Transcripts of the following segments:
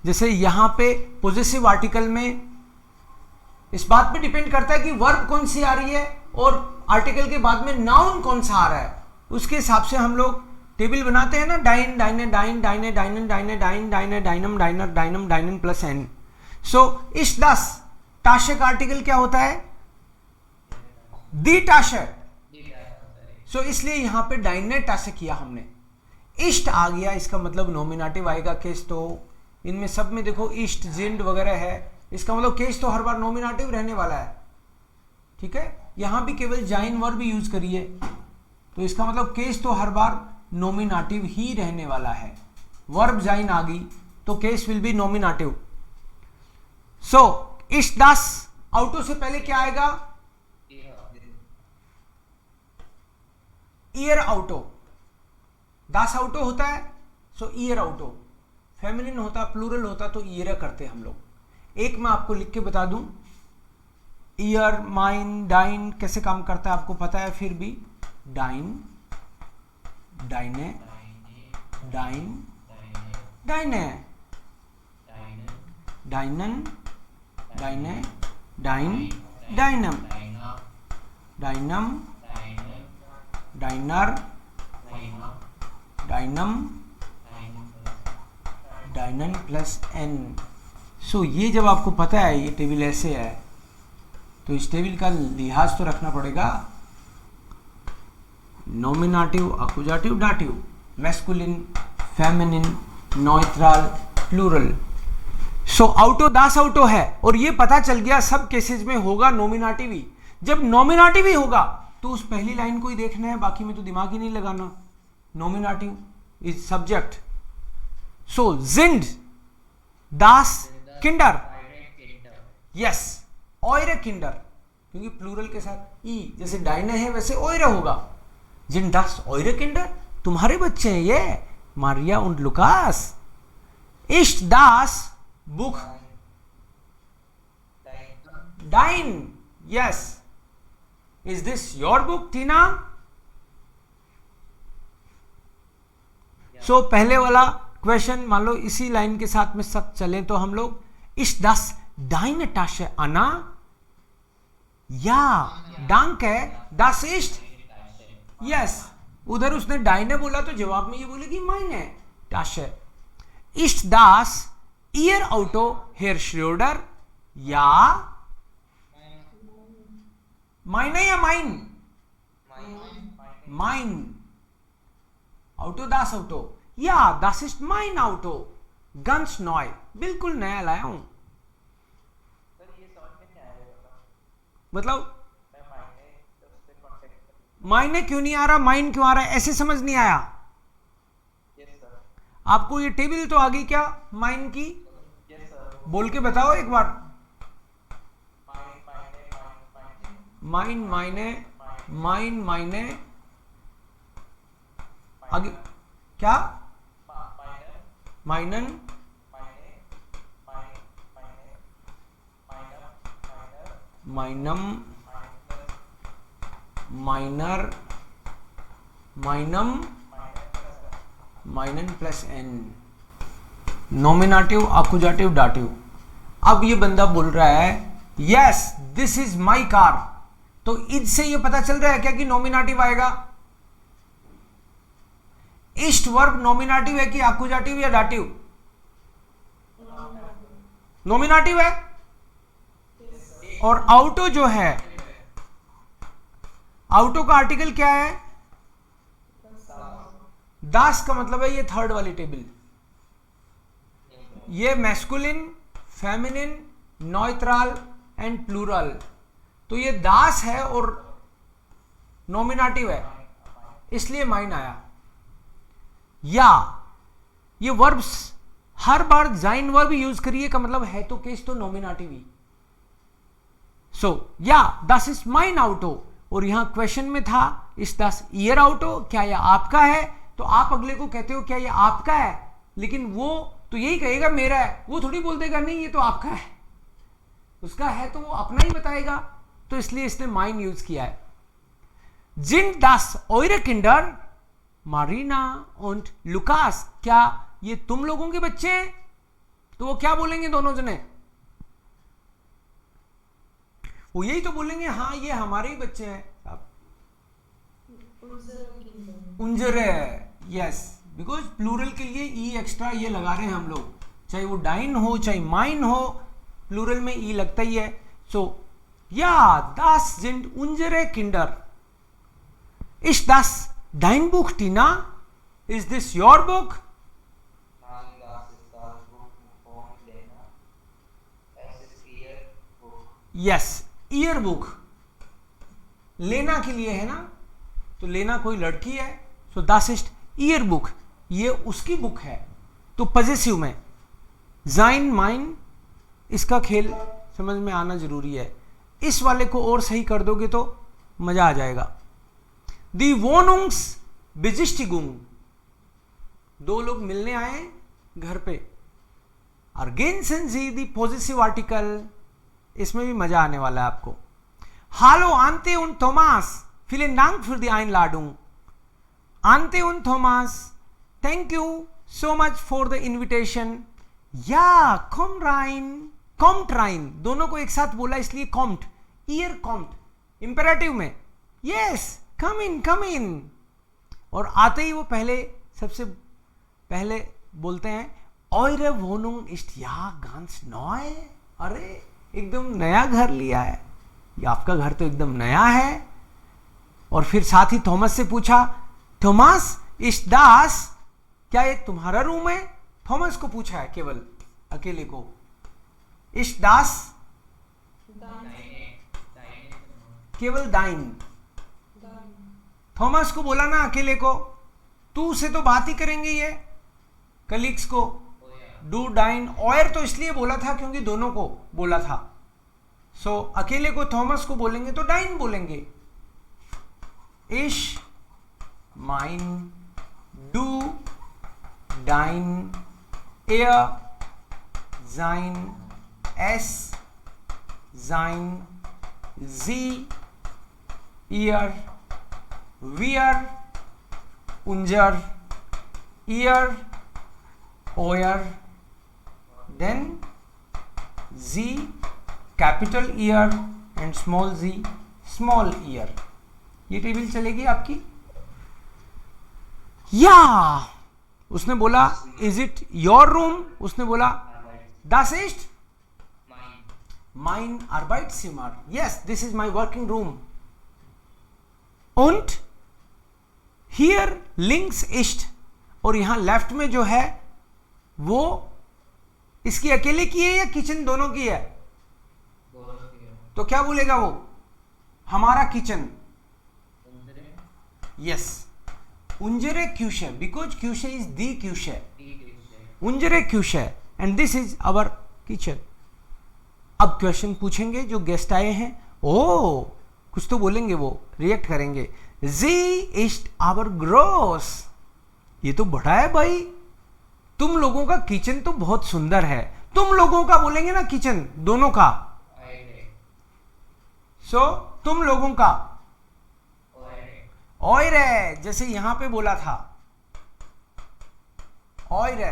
जैसे यहां पे पॉजेसिव आर्टिकल में इस बात पे डिपेंड करता है कि वर्ब कौन सी आ रही है और आर्टिकल के बाद में नाउन कौन सा आ रहा है, उसके हिसाब से हम लोग टेबल बनाते हैं ना, डाइन डाइने डाइन डाइने डाइनन डाइने डाइन डाइने डाइनम डाइनर डाइनम डाइनन प्लस एन। सो इस 10 टाशे का आर्टिकल क्या होता है? दी टाशे। सो इसलिए यहां पे डाइने टाशे किया हमने। इष्ट आ गया, इसका मतलब नॉमिनेटिव आएगा केस, तो इनमें सब में देखो ईस्ट जिंड वगैरह है, इसका मतलब केस तो हर बार नॉमिनेटिव रहने वाला है। ठीक है, यहां भी केवल जाइन वर्ब यूज करिए, तो इसका मतलब केस तो हर बार नॉमिनेटिव ही रहने वाला है। वर्ब जाइन आ गई तो केस विल बी नॉमिनेटिव। सो इस 10 आउटो से पहले क्या आएगा? ईयर आउटो। 10 आउटो होता है, सो ईयर आउटो। फेमिनिन होता, प्लूरल होता तो ईयर करते हम लोग। एक मैं आपको लिख के बता दूं, ईयर, माइन, डाइन कैसे काम करता है आपको पता है, फिर भी डाइन, डाइने, डाइन, डाइने, डाइनन, डाइने, डाइन, डाइनम, डाइनम, डाइनर, डाइनम, डाइनन प्लस एन। सो ये जब आपको पता है ये टेबल ऐसे है, तो इस टेबल का लिहाज तो रखना पड़ेगा। Nominative, accusative, dative, masculine, feminine, neutral, plural. So आउटो 10 आउटो है, और ये पता चल गया सब केसेस में होगा नॉमिनेटिव ही। जब नॉमिनेटिव ही होगा तो उस पहली लाइन को ही देखना है, बाकी में तो दिमाग ही नहीं लगाना। Nominative is subject. सो जिंड, दास, किंडर, यस, ऑयरे किंडर, क्योंकि प्लूरल के साथ ई, जैसे डाइने है वैसे ऑयरे होगा। जिन दास ऑयरे किंडर, तुम्हारे बच्चे हैं ये, मारिया und लुकास। इस्ट दास बुक डाइन, yes. Is this your book Tina? So पहले वाला क्वेश्चन मान लो इसी लाइन के साथ में सब चले तो हम लोग, इस 10 डाइन टाशे अना या डांक है दास इस्ट, यस। उधर उसने डाइने बोला तो जवाब में ये बोलेगी माइने टाशे। इस्ट दास ईयर आउटो हेयर श्रोडर या माइने या माइन? माइन आउटो, दास आउटो, या दास इस्ट माइन आउटो, गंस नॉय, बिल्कुल नया लाया हूं। मतलब माइने क्यों नहीं आ रहा, माइन क्यों आ रहा है, ऐसे समझ नहीं आया? आपको ये टेबल तो आ गई क्या माइन की? बोल के बताओ एक बार। माइन, माइने, माइन, माइने, आगे क्या? माइनन, माइनम, माइनर, माइनम, माइनन plus N. Nominative, accusative, dative. अब ये बंदा बोल रहा है yes this is my car, तो इज से ये पता चल रहा है क्या कि नॉमिनेटिव आएगा? इस्ट वर्ब नॉमिनेटिव है कि अकुजाटिव या डाटिव? नॉमिनेटिव है। और आउटो जो है, आउटो का आर्टिकल क्या है? दास का मतलब है ये थर्ड वाली टेबल। ये masculine, feminine, neutral and plural, तो ये दास है और नॉमिनेटिव है, इसलिए माइन आया। या ये वर्ब्स हर बार जाइन वर्ब यूज करिए का मतलब है तो केस तो नॉमिनेटिव ही। सो या दस इज माइन आउटो, और यहां क्वेश्चन में था इस 10 ईयर आउटो, क्या यह आपका है? तो आप अगले को कहते हो क्या ये आपका है, लेकिन वो तो यही कहेगा मेरा है, वो थोड़ी बोल देगा नहीं ये तो आपका है। उसका है तो वो अपना ही बताएगा, तो इसलिए इसने माइन यूज किया है। जिन दास ओइरे किंडर मारीना और लुकास, क्या ये तुम लोगों के बच्चे हैं? तो वो क्या बोलेंगे दोनों जने? वो यही तो बोलेंगे, हाँ ये हमारे ही बच्चे हैं। उंजरे, यस, बिकॉज प्लूरल के लिए ई एक्स्ट्रा ये लगा रहे हैं हम लोग, चाहे वो डाइन हो चाहे माइन हो, प्लूरल में ई लगता ही है। सो या das sind unsere Kinder. Ist das dein Buch, Tina? Is this your book? Nein, das ist das Buch von Lena. Es ist ihr Buch. Yes, year book लेना के लिए है ना, तो लेना कोई लड़की है, सो das ist ईयर बुक, ये उसकी बुक है। तो पजेसिव में जाइन माइन, इसका खेल समझ में आना जरूरी है। इस वाले को और सही कर दोगे तो मजा आ जाएगा। दी वोनुंग्स बिजिस्टिगुंग, दो लोग मिलने आए घर पे। अर्गेंसन जी दी पॉजिटिव आर्टिकल, इसमें भी मजा आने वाला है आपको। हालो आंते उन थॉमस, विलेन डांक für die Einladung. आंते उन Thomas, thank you so much for the invitation. या कॉम राइन, कॉम्ट राइन, दोनों को एक साथ बोला इसलिए कॉम्ट, ईयर कॉम्ट इंपेरेटिव में, यस कम इन। और आते ही वो पहले सबसे पहले बोलते हैं eure Wohnung ist ja ganz neu, अरे एकदम नया घर लिया है, ये आपका घर तो एकदम नया है। और फिर साथ ही थॉमस से पूछा, थॉमस ist das, क्या ये तुम्हारा रूम है? थॉमस को पूछा है केवल अकेले को। ist das, केवल दाइन। थॉमस को बोला ना अकेले को, तू से तो बात ही करेंगे ये कलीग्स को, डू डाइन। ऑयर तो इसलिए बोला था क्योंकि दोनों को बोला था, सो अकेले को थॉमस को बोलेंगे तो डाइन बोलेंगे। इश माइन, डू डाइन, एयर जाइन, एस जाइन, जी ईयर, वियर उंजर, ईयर ओयर, देन जी कैपिटल ईयर एंड स्मॉल जी स्मॉल ईयर। ये टेबल चलेगी आपकी। या उसने बोला इज इट योर रूम, उसने बोला das ist mein Arbeitszimmer, yes this is my working room. Und hier links ist, और यहां लेफ्ट में जो है वो इसकी अकेले की है या किचन दोनों की है? तो क्या बोलेगा वो? हमारा किचन, यस उंजरे क्यूशे, बिकॉज क्यूशे इज दी क्यूशे, उंजरे क्यूशे and this is our kitchen. अब क्वेश्चन पूछेंगे जो गेस्ट आए हैं, ओ कुछ तो बोलेंगे, वो रिएक्ट करेंगे। जी इस्ट आवर ग्रोस, ये तो बड़ा है भाई, तुम लोगों का किचन तो बहुत सुंदर है। तुम लोगों का बोलेंगे ना किचन, दोनों का, सो तुम लोगों का ऑयरे, जैसे यहां पे बोला था ऑयरे,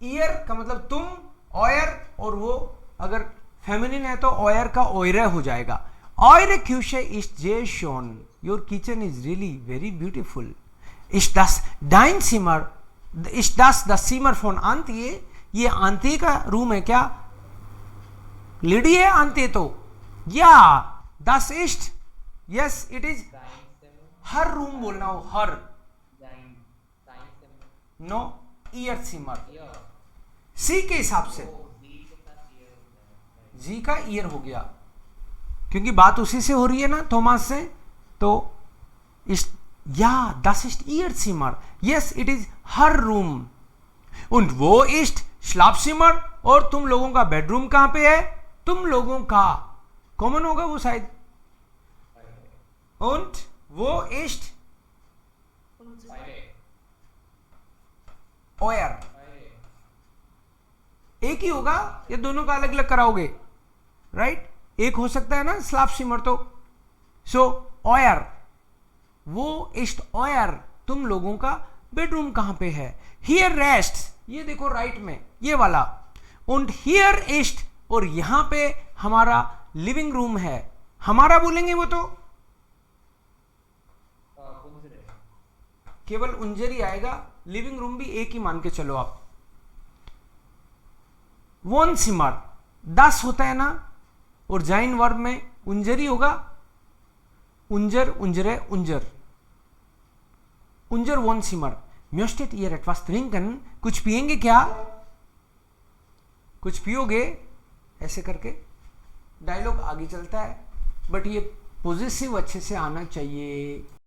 ईयर का मतलब तुम, ऑयर, और वो अगर फेमिनिन है तो ऑयर का ऑयरे हो जाएगा। ऑयरे क्यूशे इस्ट जे शोन, your kitchen is really very beautiful. इस्ट दस डाइन सिमर, इस्ट दस द सिमर फोन आंती, ये आंती का रूम है क्या? लेडी है आंती तो, या दस east, yes it is her room बोलना हो, हर, नो ईयर सिमर, सी के हिसाब से जी का ईयर हो गया क्योंकि बात उसी से हो रही है ना थॉमस से। तो इस या das ist ihr Zimmer, yes it is her room, und wo ist Schlafzimmer, और तुम लोगों का बेडरूम कहां पे है? तुम लोगों का कॉमन होगा वो शायद, und wo ist euer, एक ही होगा या दोनों का अलग अलग कराओगे? राइट, एक हो सकता है ना स्लाफसिमर तो। सो ऑयर, वो इस्ट ऑयर, तुम लोगों का बेडरूम कहां पे है? हियर रेस्ट, ये देखो राइट में ये वाला, und hier ist, और यहां पे हमारा लिविंग रूम है, हमारा बोलेंगे वो तो केवल उंजर ही आएगा, लिविंग रूम भी एक ही मान के चलो आप। वोन सिमर 10 होता है ना, और जाइन वर्ब में उंजर ही होगा, उंजर उंजरे उंजर, उंजर वोन सिमर म्योस्टेट ईयर एटवास ट्रिंकन, कुछ पिएंगे क्या, कुछ पियोगे, ऐसे करके डायलॉग आगे चलता है। बट ये पॉजिटिव अच्छे से आना चाहिए।